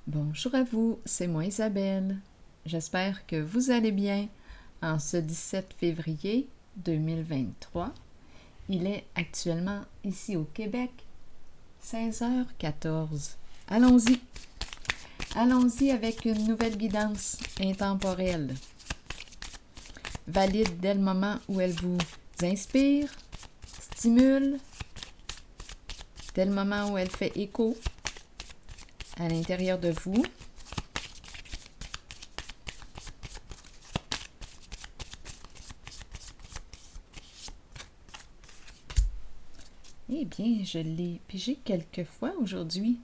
Bonjour à vous, c'est moi Isabelle. J'espère que vous allez bien en ce 17 février 2023. Il est actuellement ici au Québec 16h14. Allons-y. Allons-y avec une nouvelle guidance intemporelle. Valide dès le moment où elle vous inspire, stimule, dès le moment où elle fait écho à l'intérieur de vous. Eh bien, je l'ai pigé quelques fois aujourd'hui,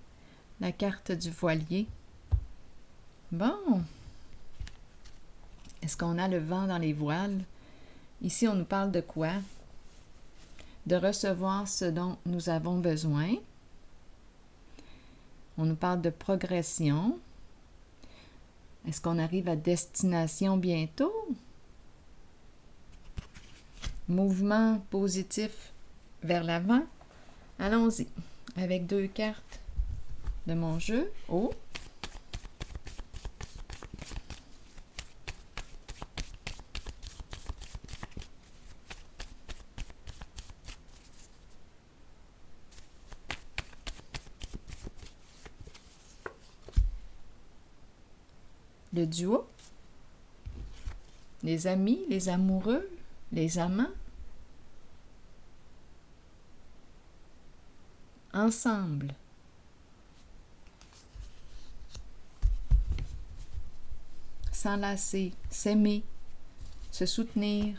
la carte du voilier. Bon, est-ce qu'on a le vent dans les voiles? Ici, on nous parle de quoi? De recevoir ce dont nous avons besoin. On nous parle de progression. Est-ce qu'on arrive à destination bientôt? Mouvement positif vers l'avant. Allons-y, avec 2 cartes de mon jeu. Oh! Le duo, les amis, les amoureux, les amants, ensemble. S'enlacer, s'aimer, se soutenir.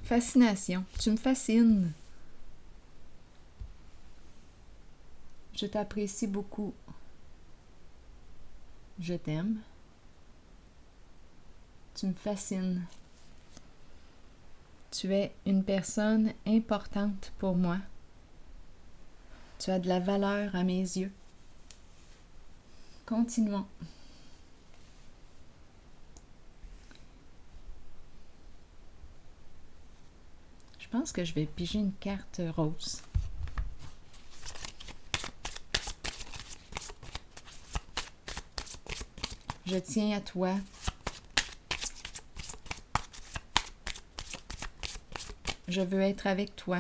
Fascination, tu me fascines. Je t'apprécie beaucoup. Je t'aime. Tu me fascines. Tu es une personne importante pour moi. Tu as de la valeur à mes yeux. Continuons. Je pense que je vais piger une carte rose. Je tiens à toi. Je veux être avec toi.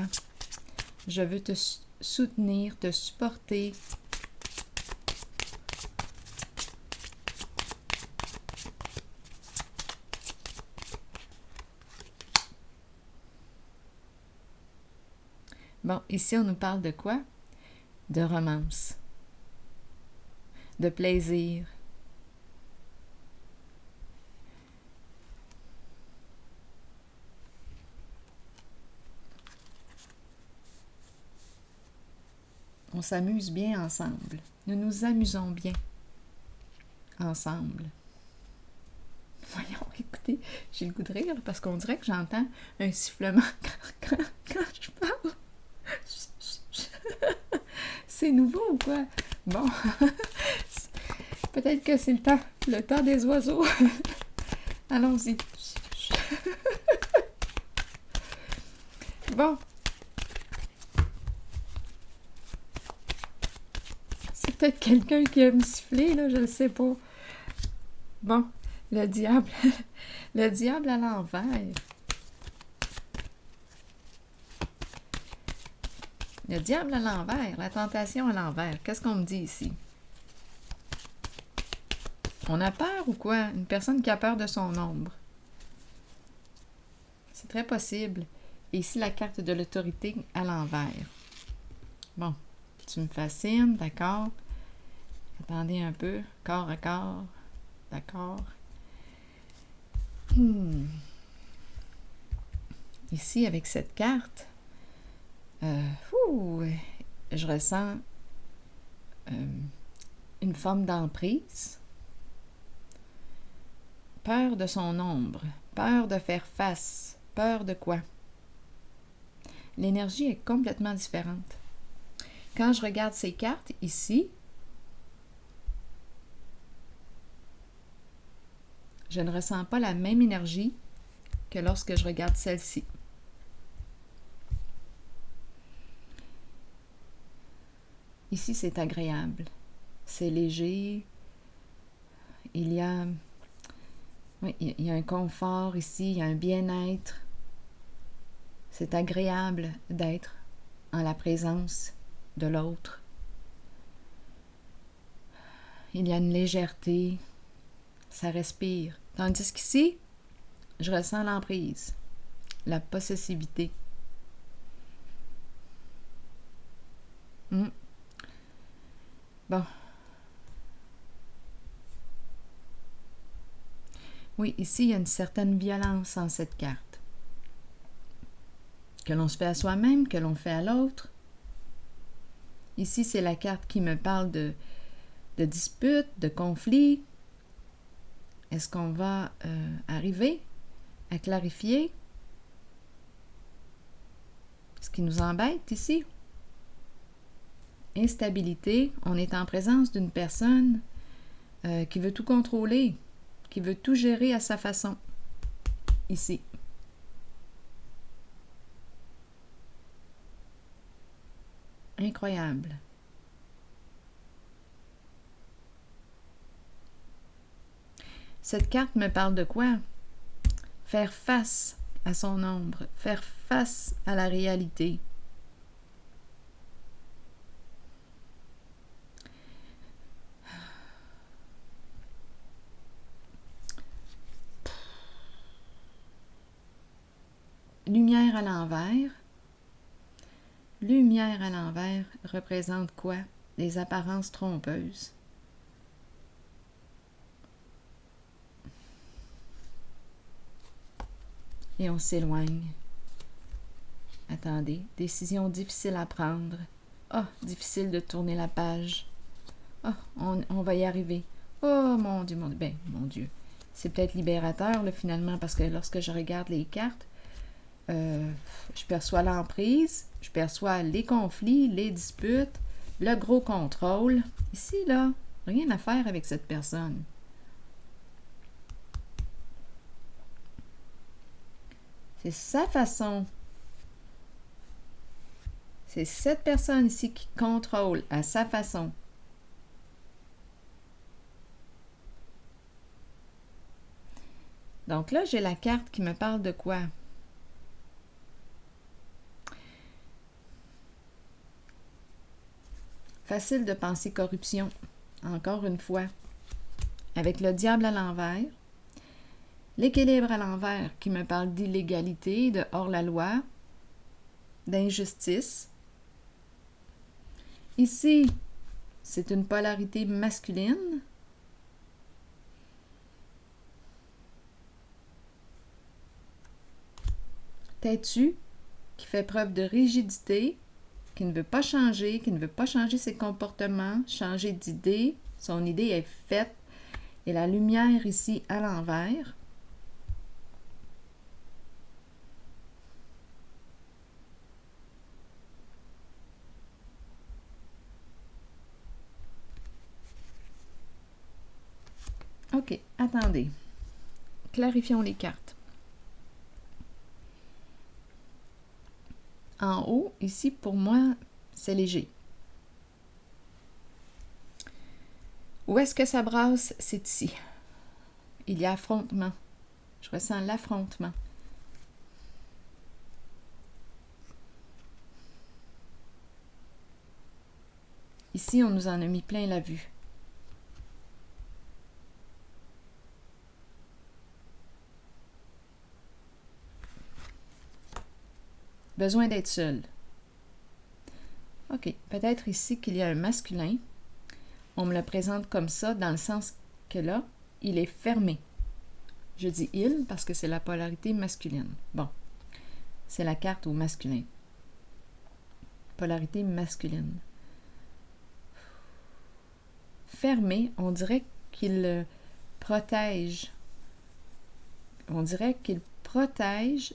Je veux te soutenir, te supporter. Bon, ici, on nous parle de quoi? De romance, de plaisir. On s'amuse bien ensemble. Nous nous amusons bien ensemble. Voyons, écoutez, j'ai le goût de rire parce qu'on dirait que j'entends un sifflement quand je parle. C'est nouveau ou quoi? Bon, peut-être que c'est le temps des oiseaux. Allons-y. Bon. C'est peut-être quelqu'un qui aime siffler, là, je ne sais pas. Bon, le diable. Le diable à l'envers. Le diable à l'envers, la tentation à l'envers. Qu'est-ce qu'on me dit ici? On a peur ou quoi? Une personne qui a peur de son ombre. C'est très possible. Et ici, la carte de l'autorité à l'envers. Bon, tu me fascines, d'accord? Attendez un peu. Corps à corps. D'accord. Ici, avec cette carte, je ressens une forme d'emprise. Peur de son ombre. Peur de faire face. Peur de quoi? L'énergie est complètement différente. Quand je regarde ces cartes ici, je ne ressens pas la même énergie que lorsque je regarde celle-ci. Ici, c'est agréable. C'est léger. Il y a, oui, il y a un confort ici, il y a un bien-être. C'est agréable d'être en la présence de l'autre. Il y a une légèreté. Ça respire. Tandis qu'ici, je ressens l'emprise, la possessivité. Bon. Oui, ici, il y a une certaine violence en cette carte. Que l'on se fait à soi-même, que l'on fait à l'autre. Ici, c'est la carte qui me parle de disputes, de conflits. Est-ce qu'on va arriver à clarifier ce qui nous embête ici? Instabilité, on est en présence d'une personne qui veut tout contrôler, qui veut tout gérer à sa façon, ici. Incroyable. Cette carte me parle de quoi? Faire face à son ombre, faire face à la réalité. Lumière à l'envers. Lumière à l'envers représente quoi? Des apparences trompeuses. Et on s'éloigne. Attendez, décision difficile à prendre. Ah, difficile de tourner la page. Ah, on va y arriver. Oh, mon Dieu, mon Dieu. Ben, mon Dieu. C'est peut-être libérateur, là, finalement, parce que lorsque je regarde les cartes, je perçois l'emprise, je perçois les conflits, les disputes, le gros contrôle. Ici, là, rien à faire avec cette personne. C'est sa façon. C'est cette personne ici qui contrôle à sa façon. Donc là, j'ai la carte qui me parle de quoi? Facile de penser corruption, encore une fois. Avec le diable à l'envers, l'équilibre à l'envers qui me parle d'illégalité, de hors-la-loi, d'injustice. Ici, c'est une polarité masculine. Têtu, qui fait preuve de rigidité, qui ne veut pas changer ses comportements, changer d'idée. Son idée est faite. Et la lumière ici à l'envers. OK, attendez. Clarifions les cartes. En haut, ici, pour moi, c'est léger. Où est-ce que ça brasse? C'est ici. Il y a affrontement. Je ressens l'affrontement. Ici, on nous en a mis plein la vue. Besoin d'être seul. OK, peut-être ici qu'il y a un masculin. On me le présente comme ça, dans le sens que là, il est fermé. Je dis « il » parce que c'est la polarité masculine. Bon, c'est la carte au masculin. Polarité masculine. Fermé, on dirait qu'il protège. On dirait qu'il protège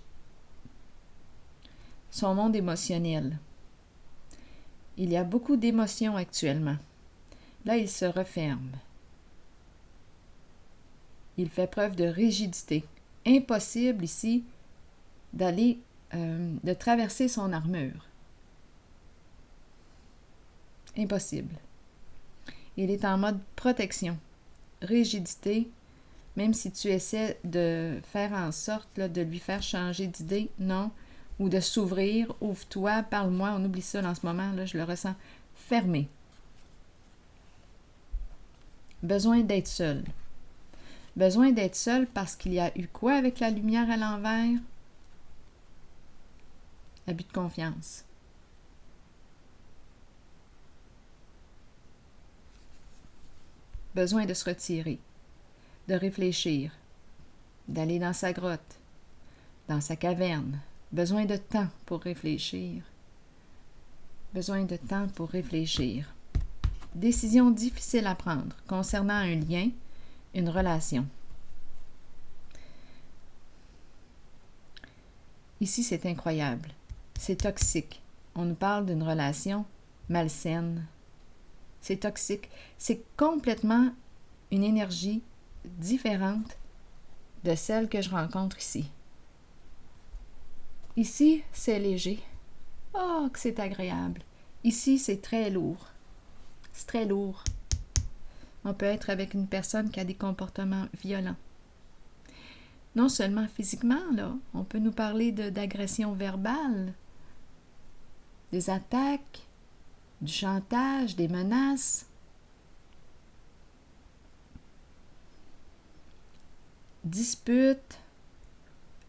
son monde émotionnel. Il y a beaucoup d'émotions actuellement. Là, il se referme. Il fait preuve de rigidité. Impossible ici d'aller, de traverser son armure. Impossible. Il est en mode protection, rigidité, même si tu essaies de faire en sorte là, de lui faire changer d'idée, non, ou de s'ouvrir, ouvre-toi, parle-moi, on oublie ça en ce moment, là, je le ressens fermé. Besoin d'être seul. Besoin d'être seul parce qu'il y a eu quoi avec la lumière à l'envers? Abus de confiance. Besoin de se retirer, de réfléchir, d'aller dans sa grotte, dans sa caverne. Besoin de temps pour réfléchir. Besoin de temps pour réfléchir. Décision difficile à prendre concernant un lien, une relation. Ici, c'est incroyable. C'est toxique. On nous parle d'une relation malsaine. C'est toxique. C'est complètement une énergie différente de celle que je rencontre ici. Ici, c'est léger. Oh, que c'est agréable. Ici, c'est très lourd. C'est très lourd. On peut être avec une personne qui a des comportements violents. Non seulement physiquement, là, on peut nous parler d'agression verbale, des attaques, du chantage, des menaces. Disputes,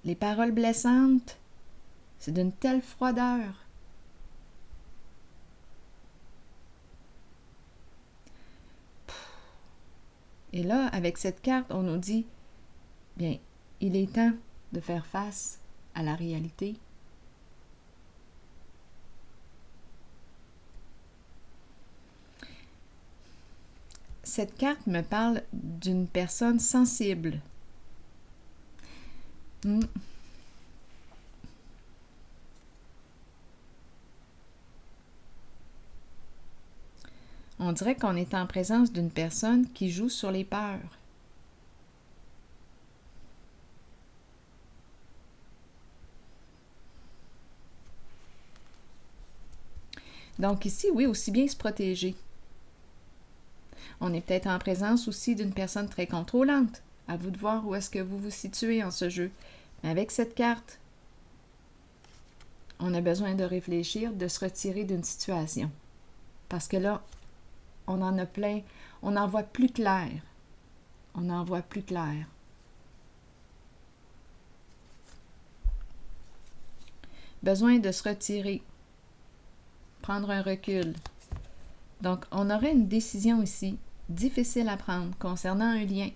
les paroles blessantes, c'est d'une telle froideur. Et là, avec cette carte, on nous dit, bien, il est temps de faire face à la réalité. Cette carte me parle d'une personne sensible. On dirait qu'on est en présence d'une personne qui joue sur les peurs. Donc ici, oui, aussi bien se protéger. On est peut-être en présence aussi d'une personne très contrôlante. À vous de voir où est-ce que vous vous situez en ce jeu. Mais avec cette carte, on a besoin de réfléchir, de se retirer d'une situation. Parce que là, on en a plein, on en voit plus clair. On en voit plus clair. Besoin de se retirer. Prendre un recul. Donc, on aurait une décision ici, difficile à prendre, concernant un lien,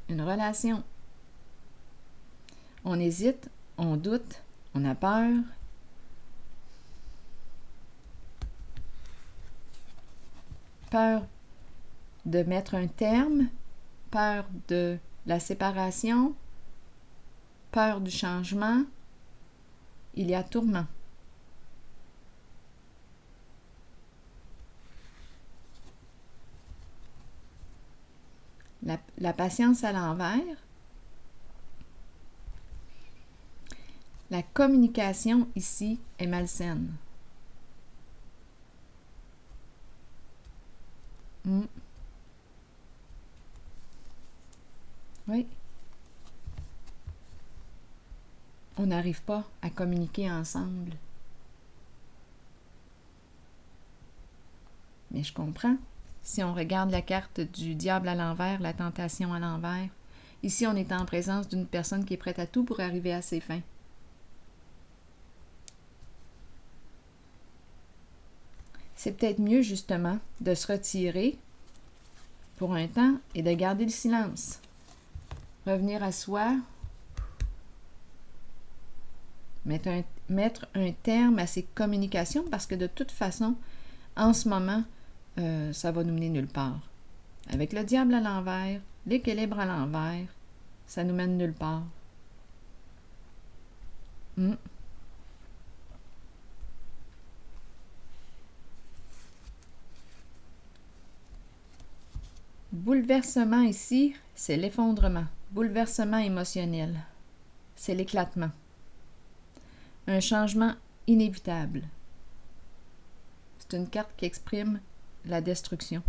une relation. On hésite, on doute, on a peur. Peur de mettre un terme, peur de la séparation, peur du changement. Il y a tourment. La patience à l'envers. La communication ici est malsaine. Oui. On n'arrive pas à communiquer ensemble. Mais je comprends. Si on regarde la carte du diable à l'envers, la tentation à l'envers, ici on est en présence d'une personne qui est prête à tout pour arriver à ses fins. C'est peut-être mieux justement de se retirer pour un temps et de garder le silence. Revenir à soi, mettre un terme à ces communications parce que de toute façon, en ce moment, ça va nous mener nulle part. Avec le diable à l'envers, l'équilibre à l'envers, ça nous mène nulle part. Bouleversement ici, c'est l'effondrement. Bouleversement émotionnel, c'est l'éclatement. Un changement inévitable. C'est une carte qui exprime la destruction.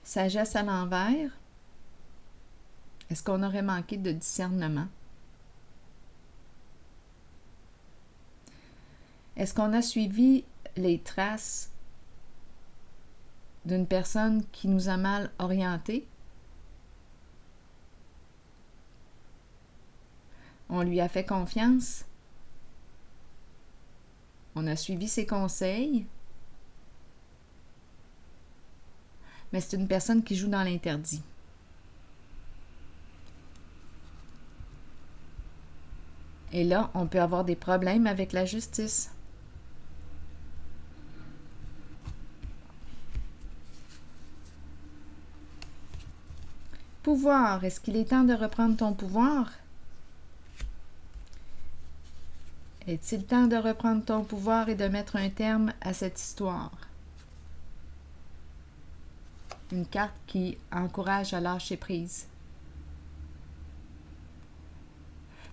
Sagesse à l'envers. Est-ce qu'on aurait manqué de discernement? Est-ce qu'on a suivi les traces d'une personne qui nous a mal orientés? On lui a fait confiance? On a suivi ses conseils? Mais c'est une personne qui joue dans l'interdit. Et là, on peut avoir des problèmes avec la justice. Pouvoir. Est-ce qu'il est temps de reprendre ton pouvoir? Est-il temps de reprendre ton pouvoir et de mettre un terme à cette histoire? Une carte qui encourage à lâcher prise.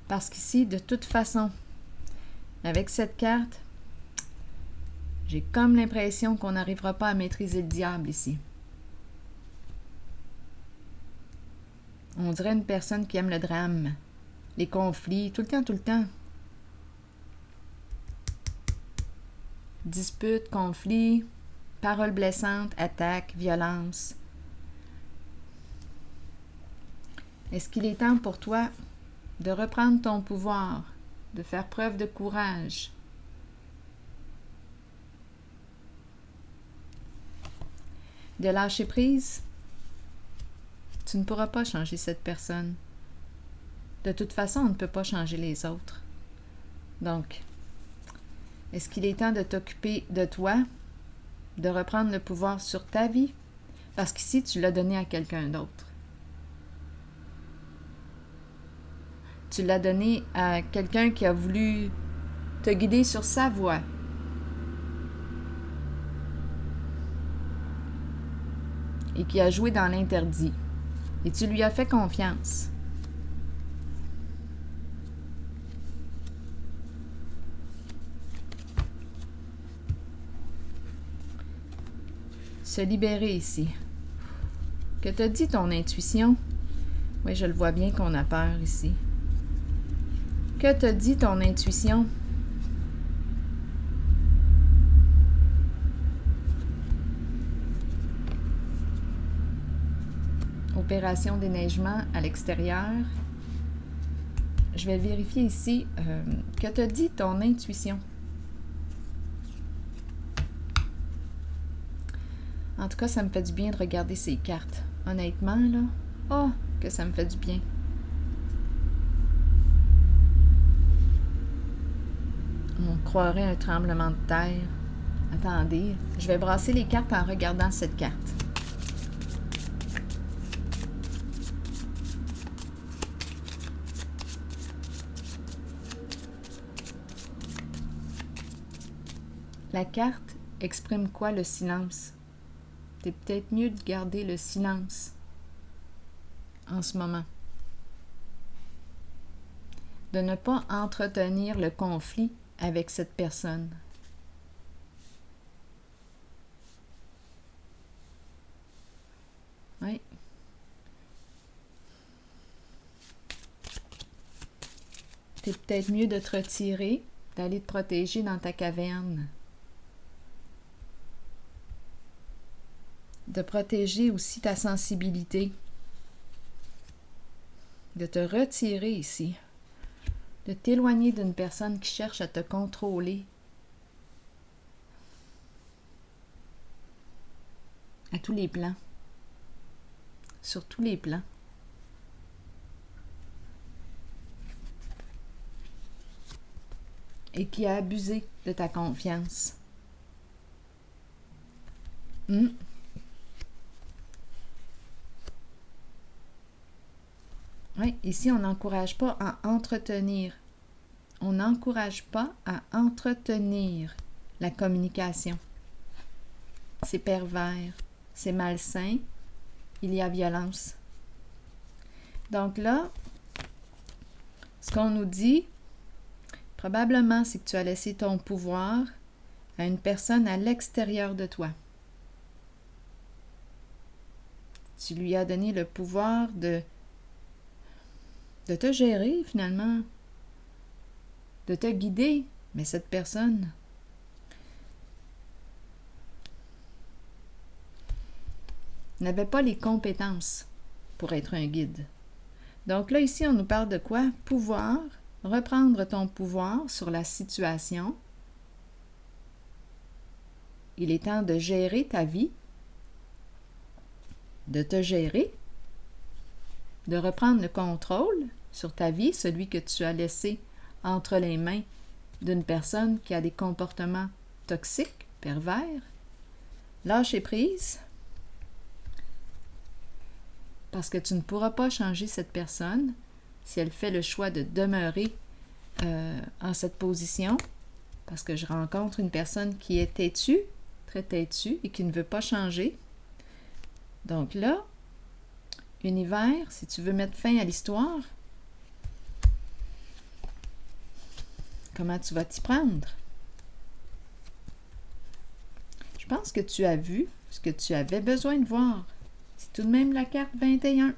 Parce qu'ici, de toute façon, avec cette carte, j'ai comme l'impression qu'on n'arrivera pas à maîtriser le diable ici. On dirait une personne qui aime le drame, les conflits, tout le temps, tout le temps. Disputes, conflits, paroles blessantes, attaques, violence. Est-ce qu'il est temps pour toi de reprendre ton pouvoir, de faire preuve de courage? De lâcher prise? Tu ne pourras pas changer cette personne. De toute façon, on ne peut pas changer les autres. Donc, est-ce qu'il est temps de t'occuper de toi, de reprendre le pouvoir sur ta vie? Parce qu'ici, tu l'as donné à quelqu'un d'autre. Tu l'as donné à quelqu'un qui a voulu te guider sur sa voie. Et qui a joué dans l'interdit. Et tu lui as fait confiance. Se libérer ici. Que te dit ton intuition? Oui, je le vois bien qu'on a peur ici. Que te dit ton intuition? Opération déneigement à l'extérieur. Je vais vérifier ici. Que te dit ton intuition? En tout cas, ça me fait du bien de regarder ces cartes. Honnêtement, là, oh, que ça me fait du bien. On croirait un tremblement de terre. Attendez, je vais brasser les cartes en regardant cette carte. La carte exprime quoi, le silence? C'est peut-être mieux de garder le silence en ce moment. De ne pas entretenir le conflit avec cette personne. Oui. C'est peut-être mieux de te retirer, d'aller te protéger dans ta caverne. De protéger aussi ta sensibilité. De te retirer ici. De t'éloigner d'une personne qui cherche à te contrôler. À tous les plans. Sur tous les plans. Et qui a abusé de ta confiance. Oui, ici, on n'encourage pas à entretenir. On n'encourage pas à entretenir la communication. C'est pervers, c'est malsain, il y a violence. Donc là, ce qu'on nous dit, Probablement, c'est que tu as laissé ton pouvoir à une personne à l'extérieur de toi. Tu lui as donné le pouvoir de te gérer, finalement, de te guider. Mais cette personne n'avait pas les compétences pour être un guide. Donc là, ici, on nous parle de quoi? Pouvoir, reprendre ton pouvoir sur la situation. Il est temps de gérer ta vie, de te gérer, de reprendre le contrôle sur ta vie, celui que tu as laissé entre les mains d'une personne qui a des comportements toxiques, pervers. Lâcher prise, parce que tu ne pourras pas changer cette personne si elle fait le choix de demeurer en cette position, parce que je rencontre une personne qui est têtue, très têtue, et qui ne veut pas changer. Donc là, univers, si tu veux mettre fin à l'histoire, comment tu vas t'y prendre? Je pense que tu as vu ce que tu avais besoin de voir. C'est tout de même la carte 21.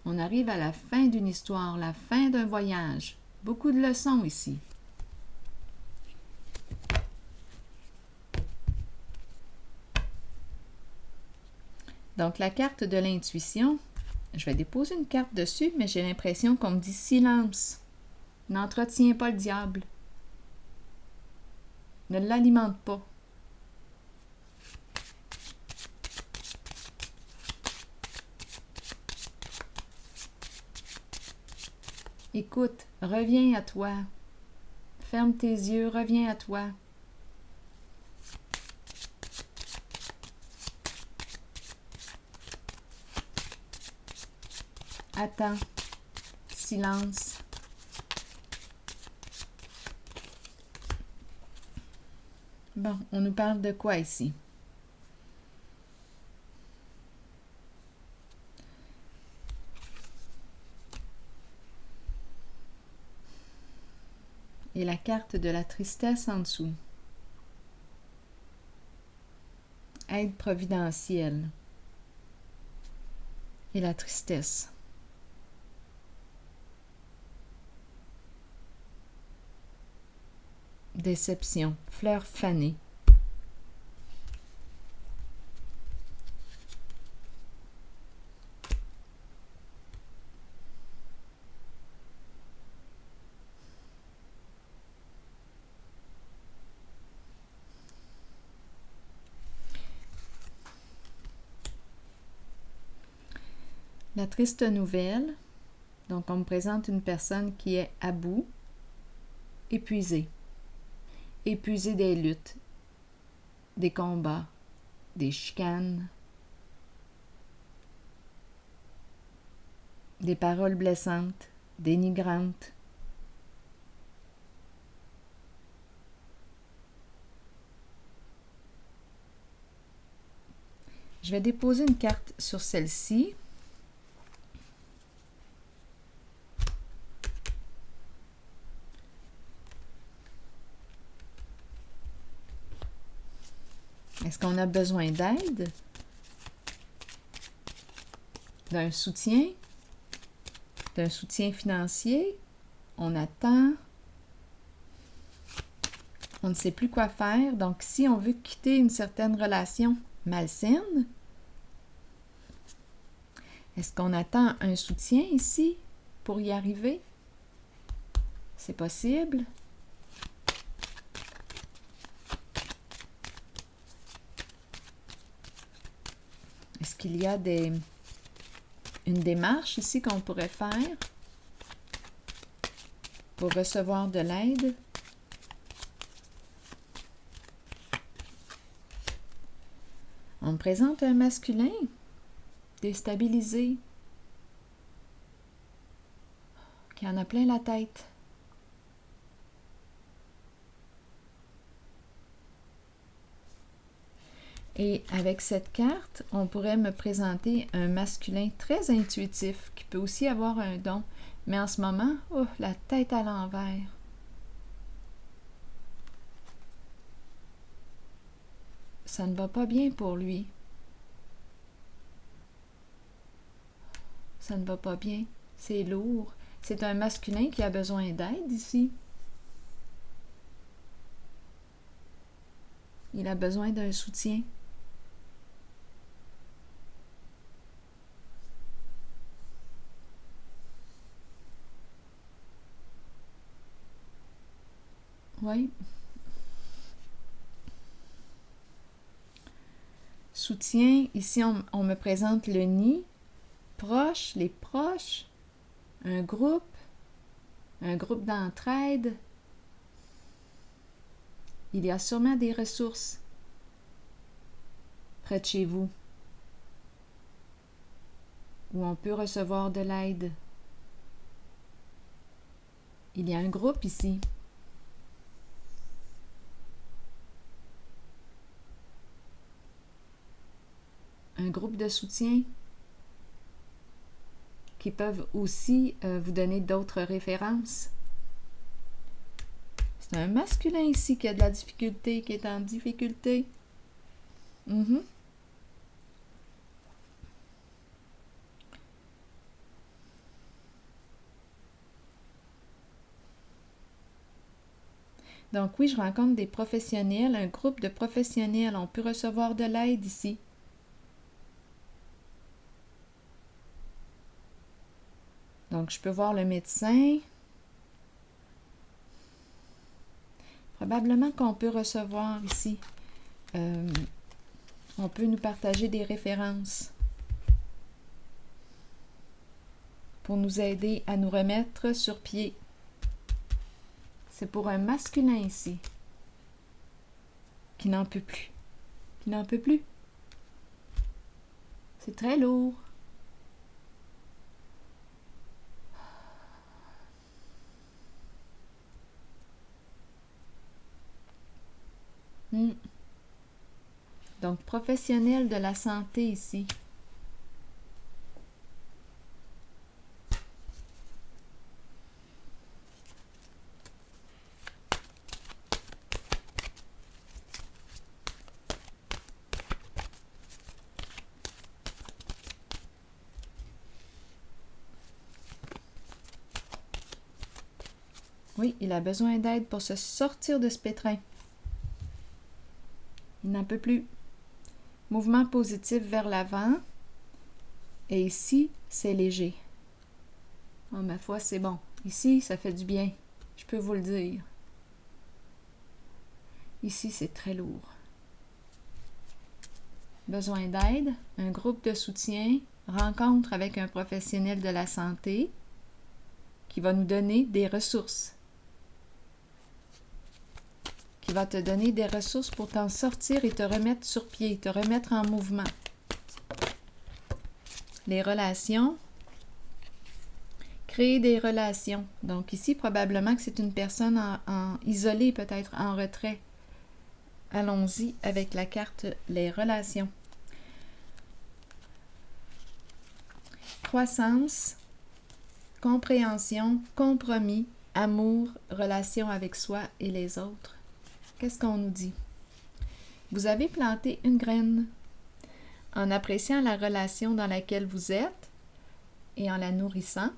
On arrive à la fin d'une histoire, la fin d'un voyage. Beaucoup de leçons ici. Donc, la carte de l'intuition, je vais déposer une carte dessus, mais j'ai l'impression qu'on me dit silence. N'entretiens pas le diable. Ne l'alimente pas. Écoute, reviens à toi. Ferme tes yeux, reviens à toi. Attends. Silence. Bon, on nous parle de quoi ici? Et la carte de la tristesse en dessous. Aide providentielle. Et la tristesse. Déception. Fleur fanée. La triste nouvelle, donc on me présente une personne qui est à bout, épuisée. Épuisée des luttes, des combats, des chicanes, des paroles blessantes, dénigrantes. Je vais déposer une carte sur celle-ci. Est-ce qu'on a besoin d'aide? D'un soutien? D'un soutien financier? On attend. On ne sait plus quoi faire. Donc, si on veut quitter une certaine relation malsaine, est-ce qu'on attend un soutien ici pour y arriver? C'est possible. Est-ce qu'il y a une démarche ici qu'on pourrait faire pour recevoir de l'aide? On me présente un masculin déstabilisé, qui en a plein la tête. Et avec cette carte, on pourrait me présenter un masculin très intuitif, qui peut aussi avoir un don, Mais en ce moment, oh, la tête à l'envers. Ça ne va pas bien pour lui. Ça ne va pas bien. C'est lourd. C'est un masculin qui a besoin d'aide ici. Il a besoin d'un soutien. Oui. Soutien, ici on me présente le nid, proche, les proches, un groupe d'entraide. Il y a sûrement des ressources près de chez vous où on peut recevoir de l'aide. Il y a un groupe ici. Un groupe de soutien qui peuvent aussi vous donner d'autres références. C'est un masculin ici qui a de la difficulté, qui est en difficulté. Donc oui, je rencontre des professionnels, un groupe de professionnels. On peut recevoir de l'aide ici. Donc, je peux voir le médecin. Probablement qu'on peut recevoir ici. On peut nous partager des références pour nous aider à nous remettre sur pied. C'est pour un masculin ici qui n'en peut plus. Qui n'en peut plus. C'est très lourd. Donc, professionnel de la santé ici. Oui, il a besoin d'aide pour se sortir de ce pétrin. Il n'en peut plus. Mouvement positif vers l'avant. Et ici, c'est léger. Oh, ma foi, c'est bon. Ici, ça fait du bien. Je peux vous le dire. Ici, c'est très lourd. Besoin d'aide, un groupe de soutien, rencontre avec un professionnel de la santé qui va nous donner des ressources. Qui va te donner des ressources pour t'en sortir et te remettre sur pied, te remettre en mouvement. Les relations. Créer des relations. Donc ici, probablement que c'est une personne isolée, peut-être en retrait. Allons-y avec la carte les relations. Croissance, compréhension, compromis, amour, relation avec soi et les autres. Qu'est-ce qu'on nous dit? Vous avez planté une graine en appréciant la relation dans laquelle vous êtes et en la nourrissant,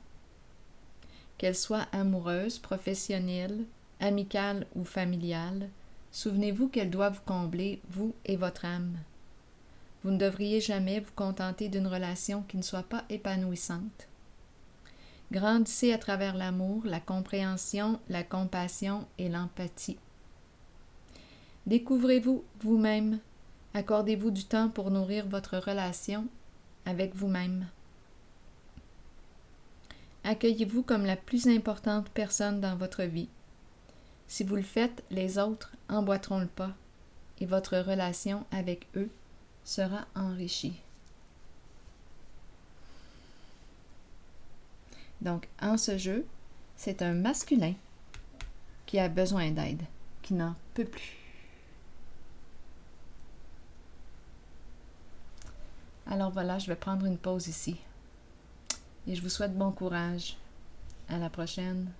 qu'elle soit amoureuse, professionnelle, amicale ou familiale. Souvenez-vous qu'elle doit vous combler, vous et votre âme. Vous ne devriez jamais vous contenter d'une relation qui ne soit pas épanouissante. Grandissez à travers l'amour, la compréhension, la compassion et l'empathie. Découvrez-vous vous-même. Accordez-vous du temps pour nourrir votre relation avec vous-même. Accueillez-vous comme la plus importante personne dans votre vie. Si vous le faites, les autres emboîteront le pas et votre relation avec eux sera enrichie. Donc, en ce jeu, c'est un masculin qui a besoin d'aide, qui n'en peut plus. Alors voilà, je vais prendre une pause ici. Et je vous souhaite bon courage. À la prochaine.